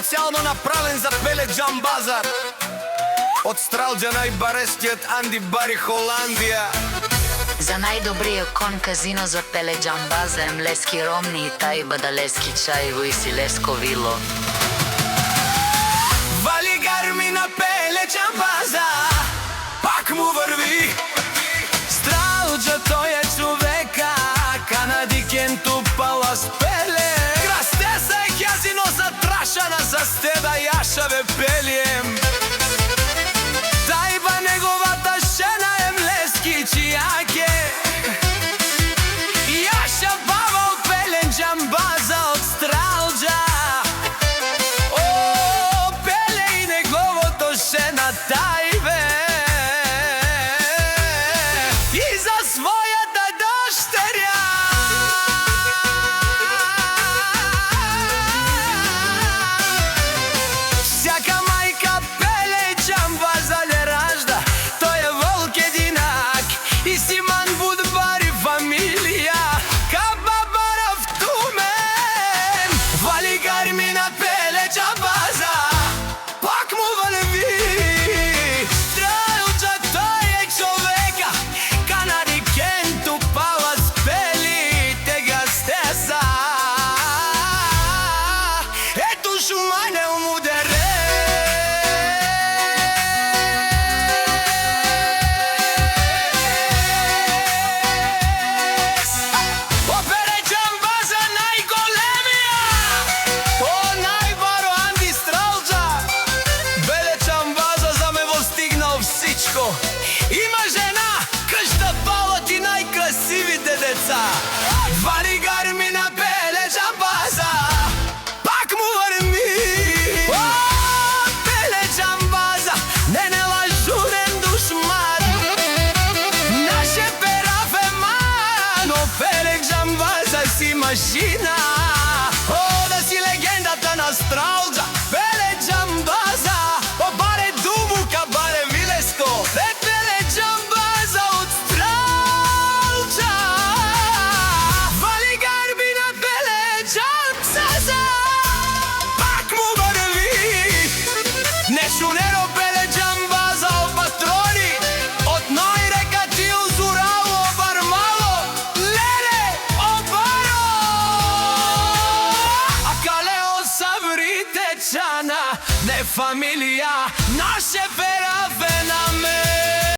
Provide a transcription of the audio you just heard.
специјално направен за Пеле Џамбазар. Од Стралџа најбарескиот Анди Бари Холандија. За најдобриот кон казино за Пеле Џамбазар, млески ромни и тај бадалески чај во Исилеско вило. Вали гарми на Пеле Џамбазар, пак му врви. Стралџа тој е човека, канадикен тупала спеле. Крастеса е казино затрашана, за стеда јашаве пелием. Тајба неговата жена е млески чијаке. Јаша баба од Пеле Џамбазар од Стралџа. О, Пеле и неговото жена тајбе. И за својата доштерја. Сјака мајка Пеле Џамбазар ле ражда, тој е волк единак. И Симан Будбари фамилија, каба барав тумен. Вали гарми на Пеле Џамбазар, пак му врви. Стралџа тој е човека, канадикен тупала спели, тега стеса. Ето шумане умудере. Има жена, къща балот и најкрасивите деца. Вали гарми на Пеле Џамбазар, пак му врви. О, Пеле Џамбазар, не лажурен душман. Наше перафе мано, Пеле Џамбазар си машина. О, да си легендата на Стралџа, Пеле Џамбазар. О, баре дубука, баре вилеско, Пеле Џамбазар од Стралџа. Вали гарби на Пеле Џамбазар, пак му врви. Нешунеро Пеле Џамбазар патрони, од ној река ти узурало бармало, леле обаро. А калео сабрите чана, не фамилија, наше